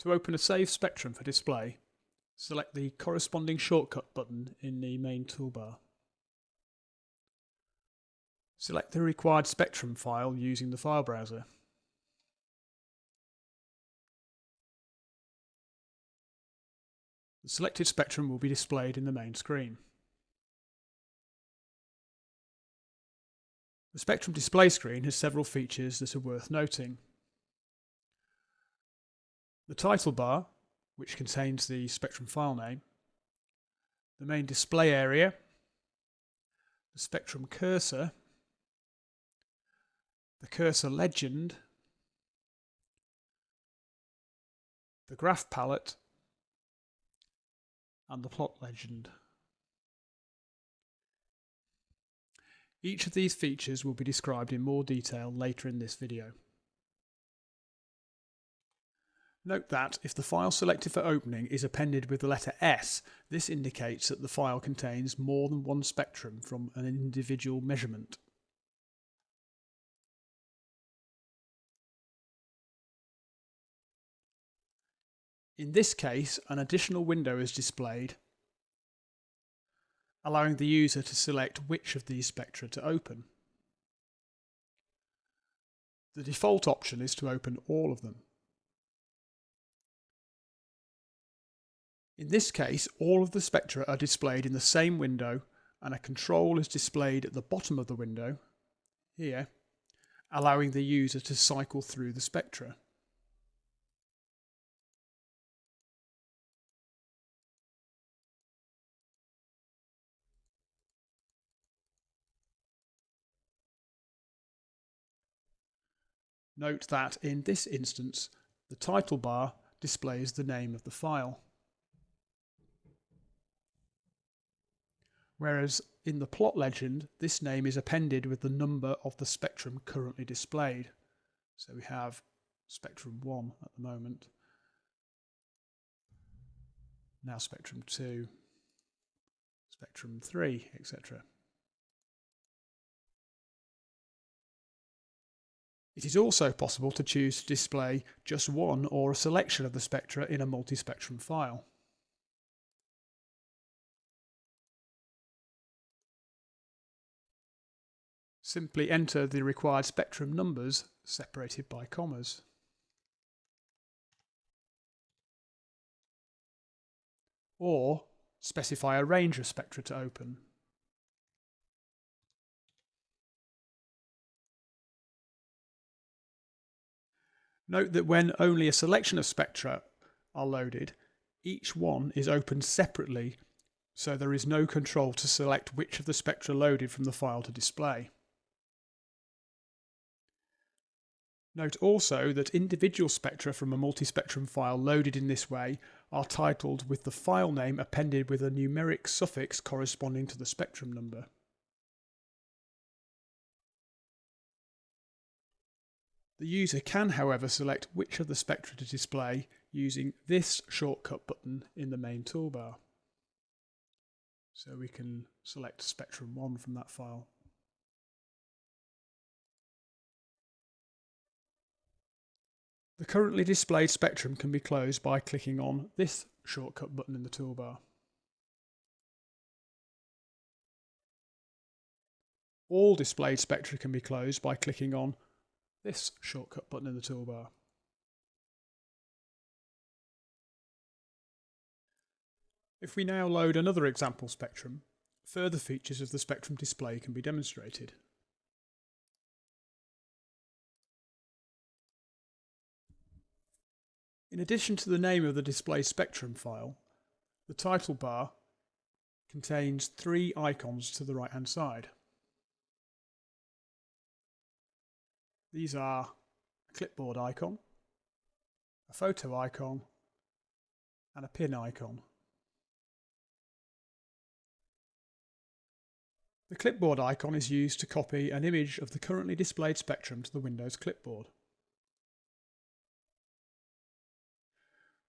To open a saved spectrum for display, select the corresponding shortcut button in the main toolbar. Select the required spectrum file using the file browser. The selected spectrum will be displayed in the main screen. The spectrum display screen has several features that are worth noting. The title bar, which contains the spectrum file name, the main display area, the spectrum cursor, the cursor legend, the graph palette, and the plot legend. Each of these features will be described in more detail later in this video. Note that if the file selected for opening is appended with the letter S, this indicates that the file contains more than one spectrum from an individual measurement. In this case, an additional window is displayed, allowing the user to select which of these spectra to open. The default option is to open all of them. In this case, all of the spectra are displayed in the same window, and a control is displayed at the bottom of the window, here, allowing the user to cycle through the spectra. Note that in this instance, the title bar displays the name of the file, whereas in the plot legend, this name is appended with the number of the spectrum currently displayed. So we have spectrum 1 at the moment, now spectrum 2, spectrum 3, etc. It is also possible to choose to display just one or a selection of the spectra in a multi-spectrum file. Simply enter the required spectrum numbers separated by commas. Or specify a range of spectra to open. Note that when only a selection of spectra are loaded, each one is opened separately, so there is no control to select which of the spectra loaded from the file to display. Note also that individual spectra from a multispectrum file loaded in this way are titled with the file name appended with a numeric suffix corresponding to the spectrum number. The user can, however, select which of the spectra to display using this shortcut button in the main toolbar. So we can select spectrum 1 from that file. The currently displayed spectrum can be closed by clicking on this shortcut button in the toolbar. All displayed spectra can be closed by clicking on this shortcut button in the toolbar. If we now load another example spectrum, further features of the spectrum display can be demonstrated. In addition to the name of the display spectrum file, the title bar contains 3 icons to the right-hand side. These are a clipboard icon, a photo icon, and a pin icon. The clipboard icon is used to copy an image of the currently displayed spectrum to the Windows clipboard.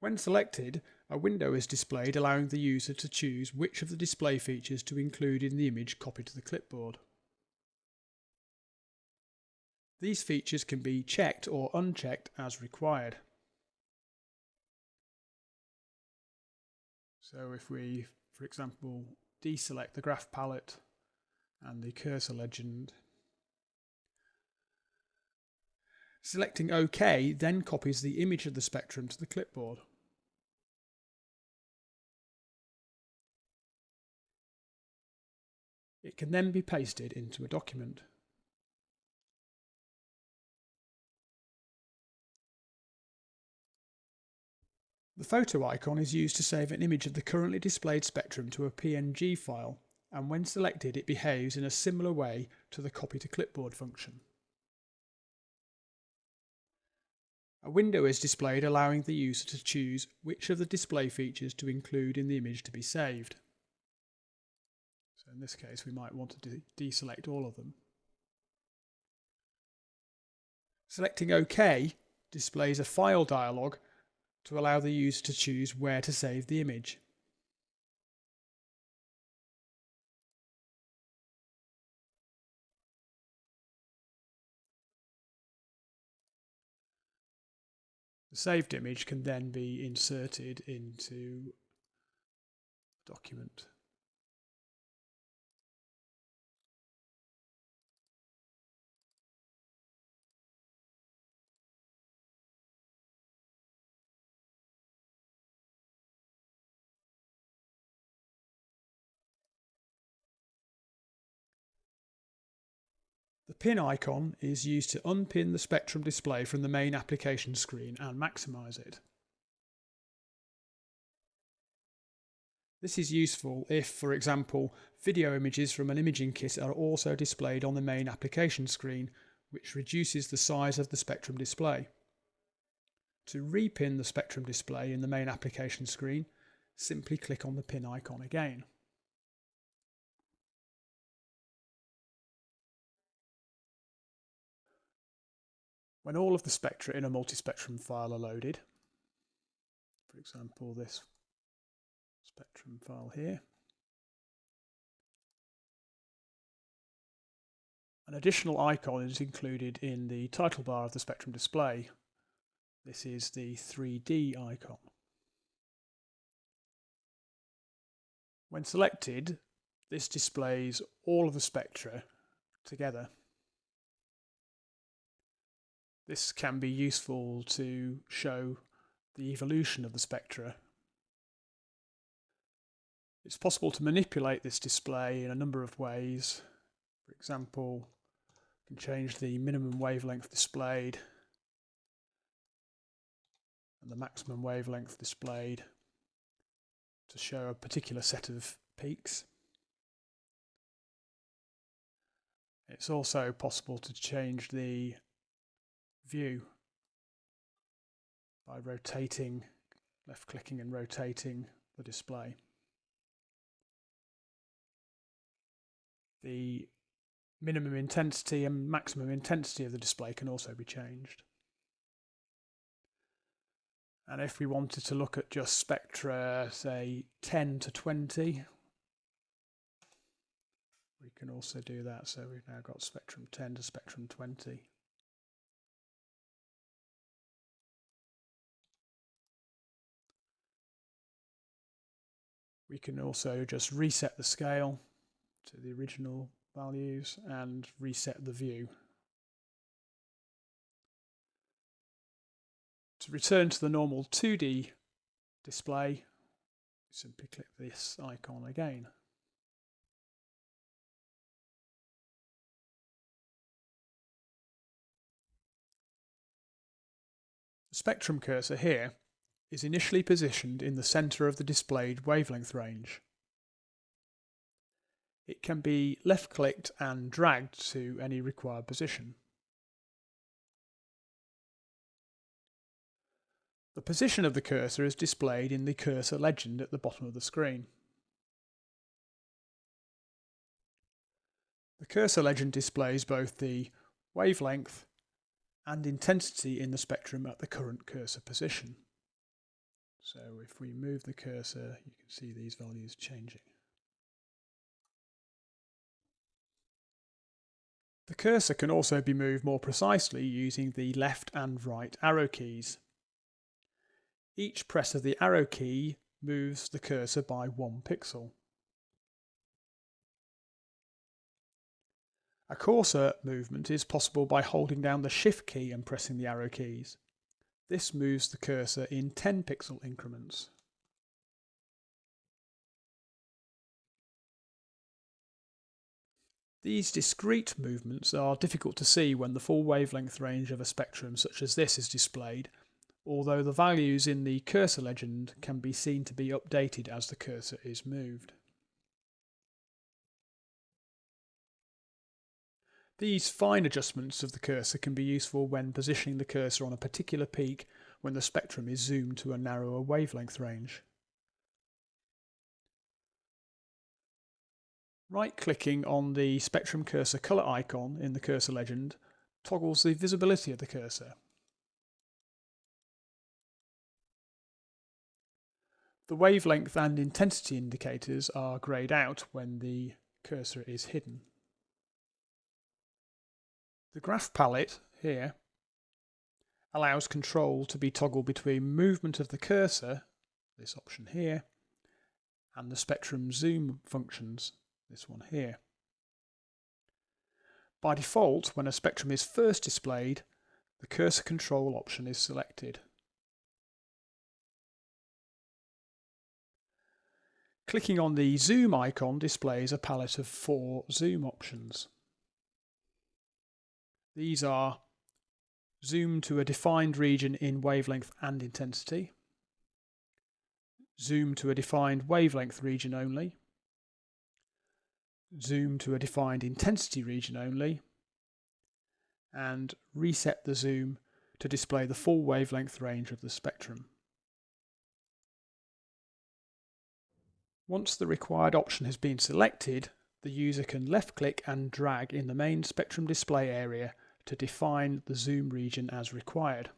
When selected, a window is displayed allowing the user to choose which of the display features to include in the image copied to the clipboard. These features can be checked or unchecked as required. So if we, for example, deselect the graph palette and the cursor legend, selecting OK then copies the image of the spectrum to the clipboard. It can then be pasted into a document. The photo icon is used to save an image of the currently displayed spectrum to a PNG file, and when selected it behaves in a similar way to the copy to clipboard function. A window is displayed allowing the user to choose which of the display features to include in the image to be saved. So in this case we might want to deselect all of them. Selecting OK displays a file dialog to allow the user to choose where to save the image. The saved image can then be inserted into the document. The pin icon is used to unpin the spectrum display from the main application screen and maximize it. This is useful if, for example, video images from an imaging kit are also displayed on the main application screen, which reduces the size of the spectrum display. To repin the spectrum display in the main application screen, simply click on the pin icon again. When all of the spectra in a multispectrum file are loaded, for example this spectrum file here, an additional icon is included in the title bar of the spectrum display. This is the 3D icon. When selected, this displays all of the spectra together. This can be useful to show the evolution of the spectra. It's possible to manipulate this display in a number of ways. For example, you can change the minimum wavelength displayed and the maximum wavelength displayed to show a particular set of peaks. It's also possible to change the view by rotating, left clicking and rotating the display. The minimum intensity and maximum intensity of the display can also be changed. And if we wanted to look at just spectra, say 10 to 20, we can also do that. So we've now got spectrum 10 to spectrum 20. We can also just reset the scale to the original values and reset the view. To return to the normal 2D display, simply click this icon again. The spectrum cursor here is initially positioned in the center of the displayed wavelength range. It can be left-clicked and dragged to any required position. The position of the cursor is displayed in the cursor legend at the bottom of the screen. The cursor legend displays both the wavelength and intensity in the spectrum at the current cursor position. So if we move the cursor, you can see these values changing. The cursor can also be moved more precisely using the left and right arrow keys. Each press of the arrow key moves the cursor by 1 pixel. A cursor movement is possible by holding down the Shift key and pressing the arrow keys. This moves the cursor in 10 pixel increments. These discrete movements are difficult to see when the full wavelength range of a spectrum such as this is displayed, although the values in the cursor legend can be seen to be updated as the cursor is moved. These fine adjustments of the cursor can be useful when positioning the cursor on a particular peak when the spectrum is zoomed to a narrower wavelength range. Right-clicking on the spectrum cursor colour icon in the cursor legend toggles the visibility of the cursor. The wavelength and intensity indicators are greyed out when the cursor is hidden. The graph palette here allows control to be toggled between movement of the cursor, this option here, and the spectrum zoom functions, this one here. By default, when a spectrum is first displayed, the cursor control option is selected. Clicking on the zoom icon displays a palette of 4 zoom options. These are zoom to a defined region in wavelength and intensity, zoom to a defined wavelength region only, zoom to a defined intensity region only, and reset the zoom to display the full wavelength range of the spectrum. Once the required option has been selected, the user can left-click and drag in the main spectrum display area to define the zoom region as required.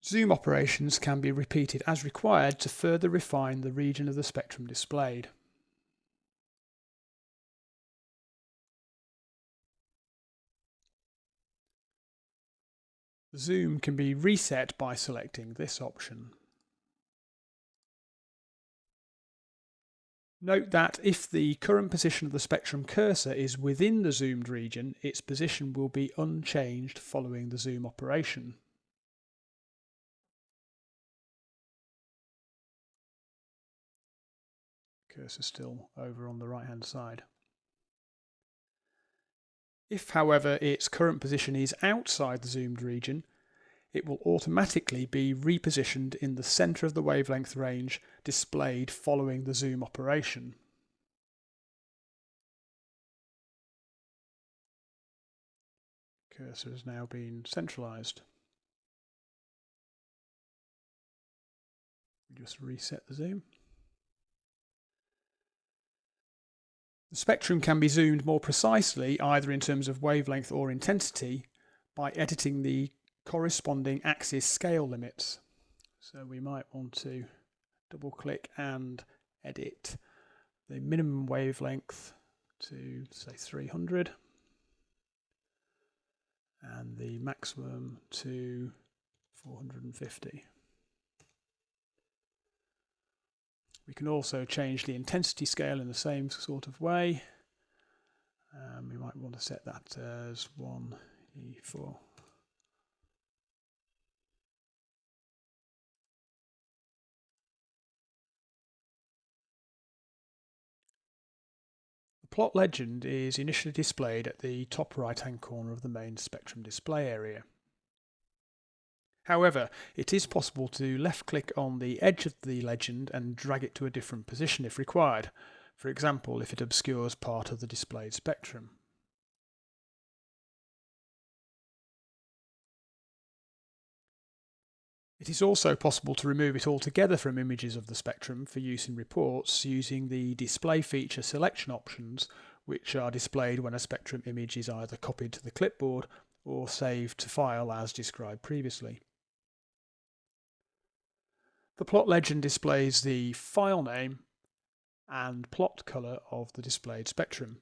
Zoom operations can be repeated as required to further refine the region of the spectrum displayed. The zoom can be reset by selecting this option. Note that if the current position of the spectrum cursor is within the zoomed region, its position will be unchanged following the zoom operation. Cursor still over on the right hand side. If, however, its current position is outside the zoomed region, it will automatically be repositioned in the centre of the wavelength range displayed following the zoom operation. Cursor has now been centralised. Just reset the zoom. The spectrum can be zoomed more precisely, either in terms of wavelength or intensity, by editing the corresponding axis scale limits. So we might want to double click and edit the minimum wavelength to say 300 and the maximum to 450. We can also change the intensity scale in the same sort of way. We might want to set that as 1E4. The plot legend is initially displayed at the top right-hand corner of the main spectrum display area. However, it is possible to left-click on the edge of the legend and drag it to a different position if required, for example if it obscures part of the displayed spectrum. It is also possible to remove it altogether from images of the spectrum for use in reports using the display feature selection options, which are displayed when a spectrum image is either copied to the clipboard or saved to file as described previously. The plot legend displays the file name and plot colour of the displayed spectrum.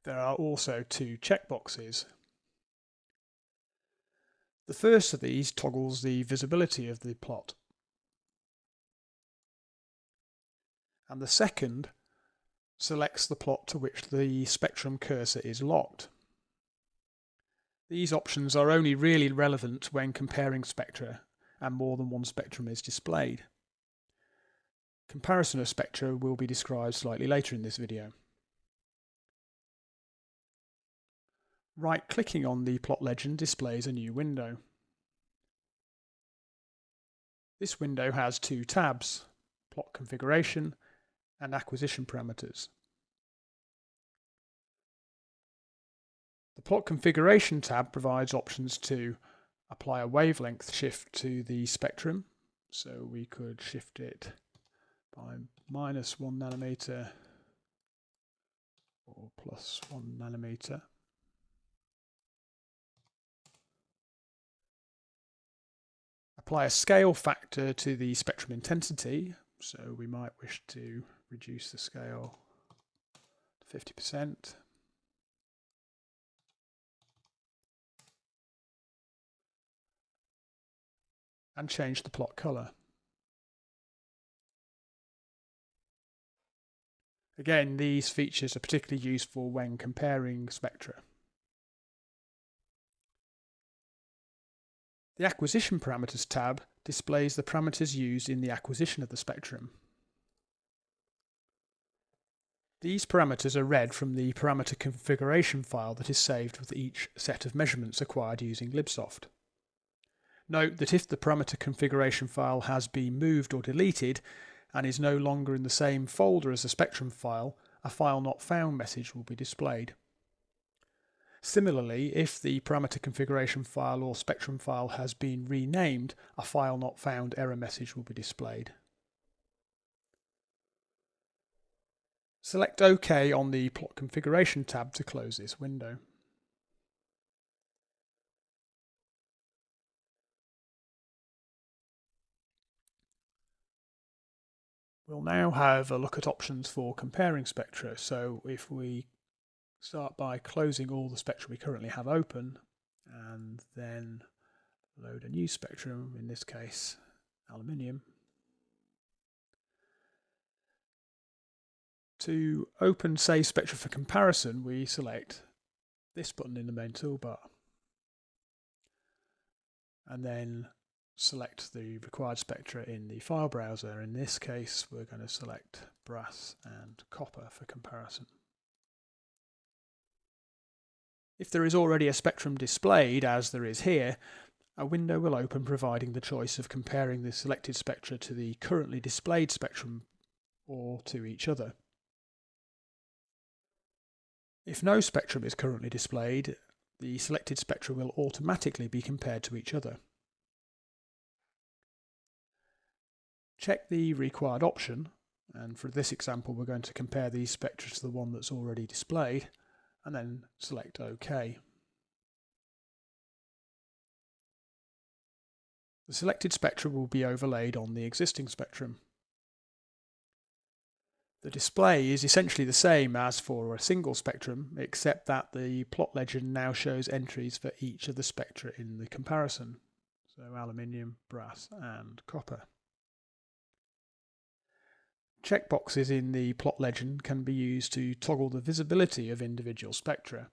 There are also two checkboxes. The first of these toggles the visibility of the plot, and the second selects the plot to which the spectrum cursor is locked. These options are only really relevant when comparing spectra and more than one spectrum is displayed. Comparison of spectra will be described slightly later in this video. Right-clicking on the plot legend displays a new window. This window has two tabs: plot configuration and acquisition parameters. The plot configuration tab provides options to apply a wavelength shift to the spectrum, so we could shift it by -1 nanometer or +1 nanometer. Apply a scale factor to the spectrum intensity, so we might wish to reduce the scale to 50%. And change the plot color. Again, these features are particularly useful when comparing spectra. The Acquisition Parameters tab displays the parameters used in the acquisition of the spectrum. These parameters are read from the parameter configuration file that is saved with each set of measurements acquired using LIBSoft. Note that if the parameter configuration file has been moved or deleted and is no longer in the same folder as the spectrum file, a file not found message will be displayed. Similarly, if the parameter configuration file or spectrum file has been renamed, a file not found error message will be displayed. Select OK on the plot configuration tab to close this window. We'll now have a look at options for comparing spectra. So if we start by closing all the spectra we currently have open and then load a new spectrum, in this case aluminium. To open Save Spectra for comparison, we select this button in the main toolbar and then select the required spectra in the file browser. In this case, we're going to select brass and copper for comparison. If there is already a spectrum displayed, as there is here, a window will open providing the choice of comparing the selected spectra to the currently displayed spectrum or to each other. If no spectrum is currently displayed, the selected spectra will automatically be compared to each other. Check the required option, and for this example we're going to compare these spectra to the one that's already displayed, and then select OK. The selected spectra will be overlaid on the existing spectrum. The display is essentially the same as for a single spectrum, except that the plot legend now shows entries for each of the spectra in the comparison, so aluminium, brass and copper. Checkboxes in the plot legend can be used to toggle the visibility of individual spectra.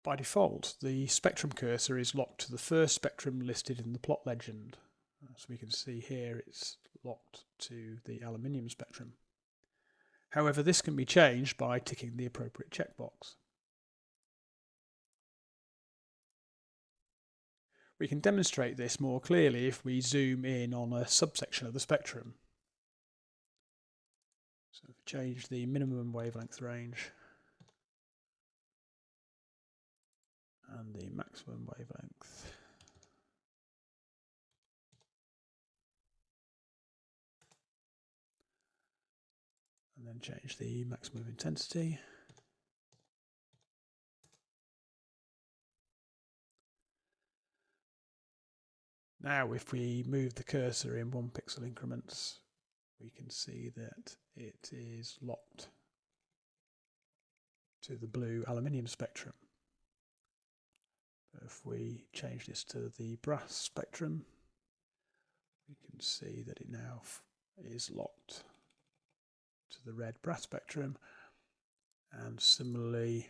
By default, the spectrum cursor is locked to the first spectrum listed in the plot legend. As we can see here, it's locked to the aluminium spectrum. However, this can be changed by ticking the appropriate checkbox. We can demonstrate this more clearly if we zoom in on a subsection of the spectrum. So if we change the minimum wavelength range and the maximum wavelength. And then change the maximum intensity. Now if we move the cursor in 1 pixel increments, we can see that it is locked to the blue aluminium spectrum. If we change this to the brass spectrum, we can see that it now is locked to the red brass spectrum, and similarly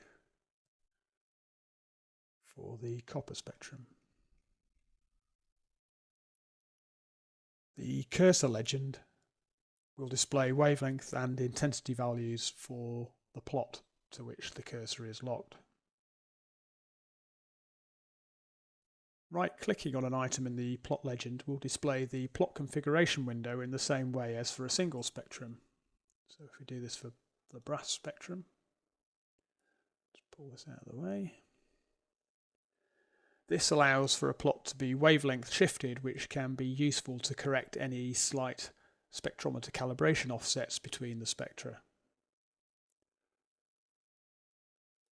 for the copper spectrum. The cursor legend will display wavelength and intensity values for the plot to which the cursor is locked. Right-clicking on an item in the plot legend will display the plot configuration window in the same way as for a single spectrum. So if we do this for the brass spectrum, let's pull this out of the way. This allows for a plot to be wavelength shifted, which can be useful to correct any slight spectrometer calibration offsets between the spectra.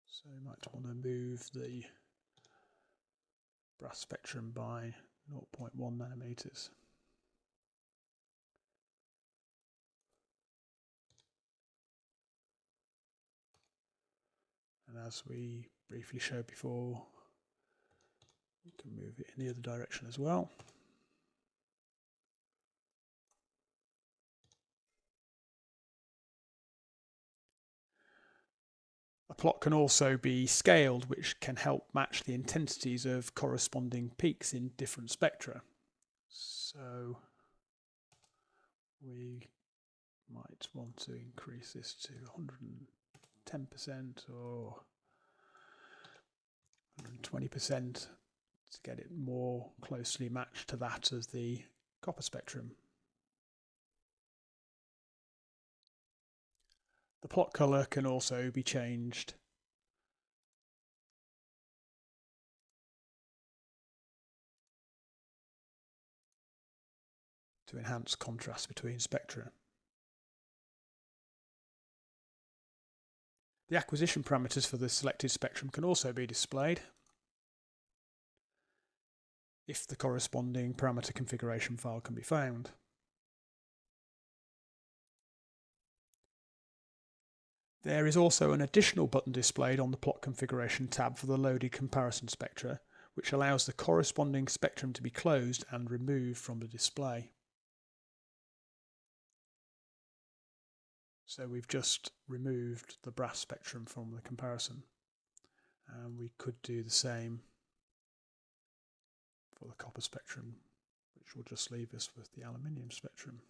So you might want to move the brass spectrum by 0.1 nanometers. And as we briefly showed before, we can move it in the other direction as well. A plot can also be scaled, which can help match the intensities of corresponding peaks in different spectra. So we might want to increase this to 110% or 120% to get it more closely matched to that of the copper spectrum. The plot color can also be changed to enhance contrast between spectra. The acquisition parameters for the selected spectrum can also be displayed if the corresponding parameter configuration file can be found. There is also an additional button displayed on the plot configuration tab for the loaded comparison spectra, which allows the corresponding spectrum to be closed and removed from the display. So we've just removed the brass spectrum from the comparison, and we could do the same for the copper spectrum, which will just leave us with the aluminium spectrum.